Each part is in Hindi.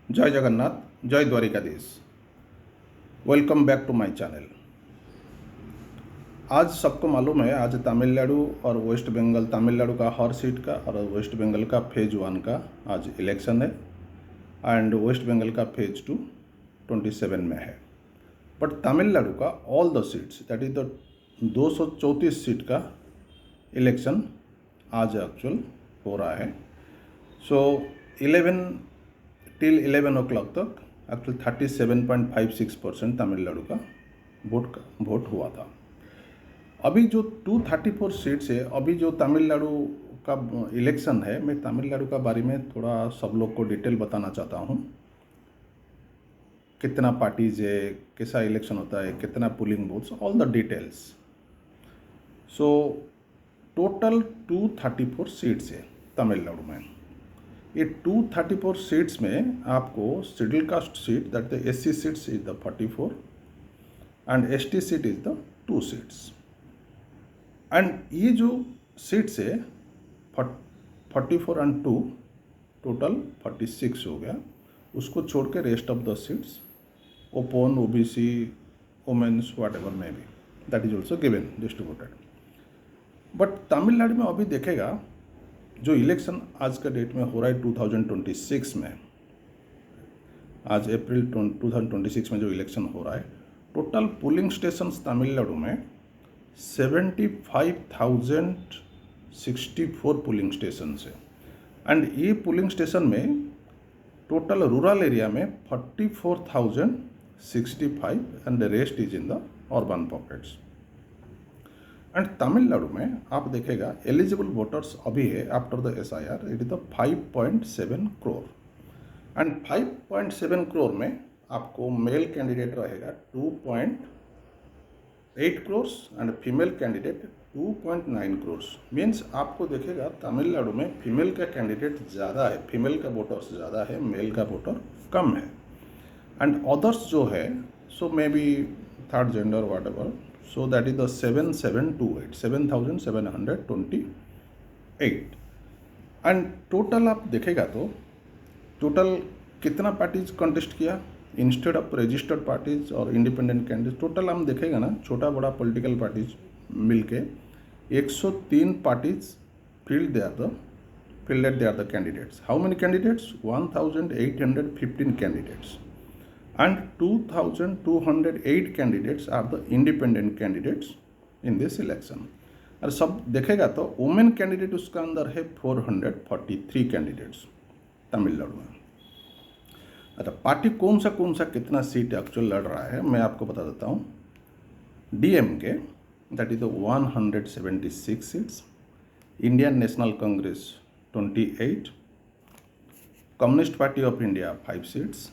जय जगन्नाथ, जय Dwarkadhish. Welcome back to my channel. आज सबको मालूम है, आज तमिलनाडु और वेस्ट बंगाल, तमिलनाडु का हर सीट का और वेस्ट बंगाल का फेज 1 का आज इलेक्शन है एंड वेस्ट बंगाल का फेज 2 27 में है। बट तमिलनाडु का all the seats, that is the 234 seat का इलेक्शन आज एक्चुअल हो रहा है। सो 11 टिल 11 ओ क्लॉक तक एक्चुअल 37.56% तमिलनाडु का वोट हुआ था। अभी जो 234 सीट्स है, अभी जो तमिलनाडु का इलेक्शन है, मैं तमिलनाडु का बारे में थोड़ा सब लोग को डिटेल बताना चाहता हूँ। कितना पार्टीज है, कैसा इलेक्शन होता है, कितना polling booths, all the details. So total 234 seats है तमिलनाडु में। ये 234 सीट्स में आपको schedule caste seat, that the SC seats is the 44 and ST seat is the 2 seats. And ये जो सीट्स है 44 एंड 2 टोटल 46 हो गया। उसको छोड़ के rest off the seats open, OBC, women's, whatever may be, that is also given distributed. But Tamil Nadu में अभी देखेगा जो इलेक्शन आज का डेट में हो रहा है 2026 में, आज अप्रैल 2026 में जो इलेक्शन हो रहा है, टोटल पोलिंग स्टेशंस तमिलनाडु में 75,064 पोलिंग स्टेशन है। एंड ये पोलिंग स्टेशन में टोटल रूरल एरिया में 44,065 and rest is in the urban pockets. And Tamil Nadu में आप देखेगा एलिजिबल वोटर्स अभी है after the SIR, it is the 5.7 crore. And 5.7 crore में आपको मेल कैंडिडेट रहेगा 2.8 crore and female candidate 2.9 crore. Means आपको देखेगा तमिलनाडु में फीमेल का कैंडिडेट ज़्यादा है, फीमेल का वोटर्स ज़्यादा है, मेल का वोटर कम है। एंड अदर्स जो है, so maybe third gender whatever, so that is the 7728 and total आप देखेगा तो टोटल कितना पार्टीज कंटेस्ट किया इंस्टेड ऑफ रजिस्टर्ड पार्टीज और इंडिपेंडेंट कैंडिडेट। टोटल हम देखेगा ना, छोटा बड़ा पॉलिटिकल पार्टीज मिलके 103 parties fielded they are the candidates. How many candidates? 1815 candidates and 2,208 candidates are the independent candidates in this election। और सब देखेगा तो वुमेन कैंडिडेट उसका अंदर है 443 कैंडिडेट्स तमिलनाडु में। अच्छा, पार्टी कौन सा कितना सीट एक्चुअल लड़ रहा है मैं आपको बता देता हूँ। DMK, that is the 176 seats, Indian National Congress 28, Communist Party of India 5 seats,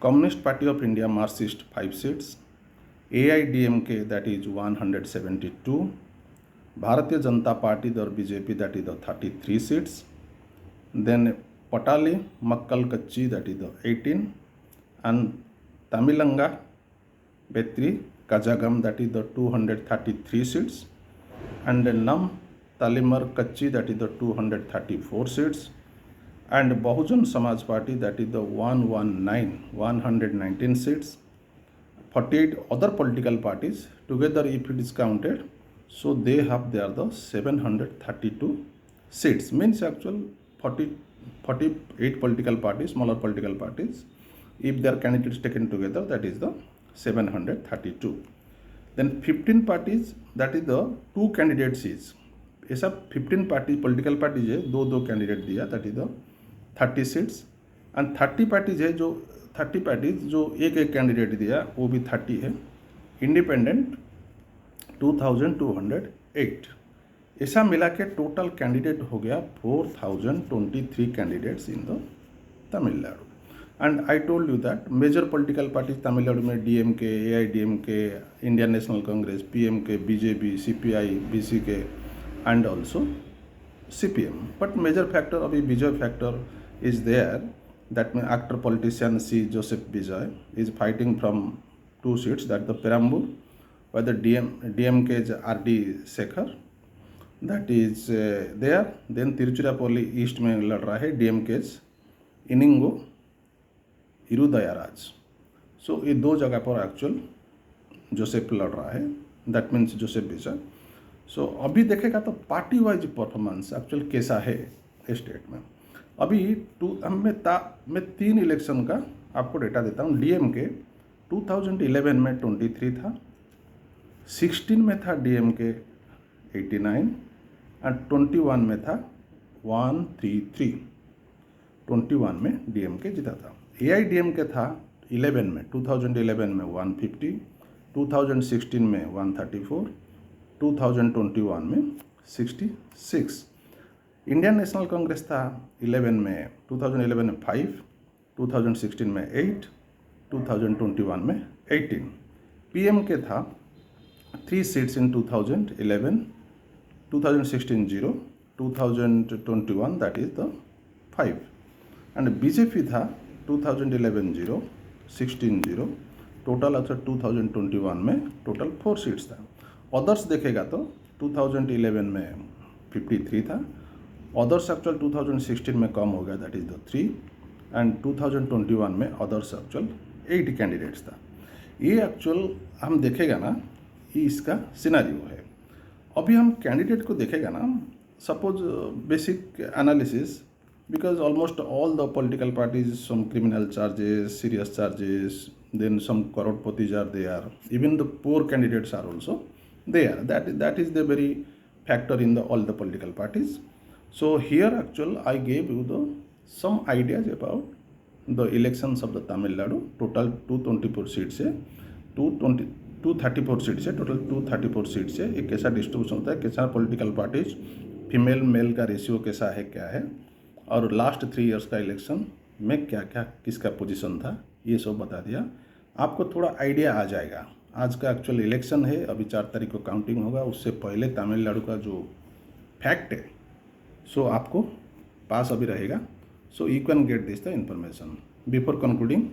Communist Party of India Marxist 5 seats, AIDMK that is 172, Bharatiya Janata Party और BJP that is the 33 seats, then Pattali Makkal Katchi that is the 18 and Tamilaga Vettri Kazhagam that is the 233 seats and Naam Tamilar Katchi that is the 234 seats and Bahujan Samaj Party that is the 119 seats, 48 other political parties together if it is counted, so they have there the 732 seats, means actual 48 political parties, smaller political parties, if their candidates taken together, that is the 732. Then 15 parties, that is the 2 candidates is, ऐसा 15 पार्टी पॉलिटिकल पार्टीज है, दो कैंडिडेट दिया, that is the 30 seats and 30 parties है, जो 30 पार्टीज जो एक कैंडिडेट दिया वो भी 30 है। इंडिपेंडेंट 2208, ऐसा मिला के टोटल कैंडिडेट हो गया 4023 candidates in the Tamil Nadu. And I told you that major political parties Tamil Nadu में DMK, AIDMK, Indian National Congress, PMK, BJP, CPI, BCK and also CPM. But major factor of Vijay factor is there, that actor politician C. Joseph Vijay is fighting from 2 seats, that the Perambur, where the DMK is RD Sekhar, that is there. Then Tiruchirappalli East में लड़ रहा है DMK's Iningo, इरुदयाराज। सो ये दो जगह पर एक्चुअल जोसेफ लड़ रहा है, दैट मीन्स जोसेफ विजय। सो अभी देखेगा तो पार्टी वाइज परफॉर्मेंस एक्चुअल कैसा है स्टेट में। अभी मैं 3 इलेक्शन का आपको डेटा देता हूँ। डीएमके 2011 में 23 था, 16 में था डीएमके 89 एंड 21 में था 133। 21 में डीएमके जीता था। एआईडीएमके था 11 में 2011 में 150, 2016 में 134, 2021 में 66। इंडियन नेशनल कांग्रेस था 2011 में 5, 2016 में 8, 2021 में 18। पीएमके था 3 seats in 2011, 2016 0, 2021 that is the 5 and BJP था 2011 0, 16 0, टोटल अच्छा 2021 में टोटल 4 सीट्स था। अदर्स देखेगा तो 2011 में 53 था, अदर्स एक्चुअल 2016 में कम हो गया, दैट इज द 3 एंड 2021 में अदर्स एक्चुअल 8 कैंडिडेट्स था। ये एक्चुअल हम देखेगा ना, ये इसका सिनेरियो है। अभी हम कैंडिडेट को देखेगा ना, suppose basic analysis, because almost all the political parties, some criminal charges, serious charges, then some crorepati's are there, even the poor candidates are also there. That is the very factor in all the political parties. So here actual I gave you some ideas about the elections of the Tamil Nadu. Total 224 seats है, 234 सीट्स है, टोटल 234 सीट्स है। ये कैसा डिस्ट्रीब्यूशन होता है, कैसा पॉलिटिकल पार्टीज, फीमेल मेल का रेशियो कैसा है, क्या है, और लास्ट 3 इयर्स का इलेक्शन में क्या क्या किसका पोजीशन था, ये सब बता दिया। आपको थोड़ा आइडिया आ जाएगा। आज का एक्चुअल इलेक्शन है, अभी 4 तारीख को काउंटिंग होगा, उससे पहले तमिलनाडु का जो फैक्ट है सो आपको पास अभी रहेगा। So you can get this the information. Before concluding,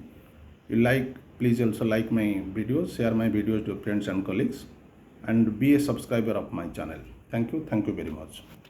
you please also like my videos, share my videos to friends and colleagues, and be a subscriber of my channel. Thank you very much.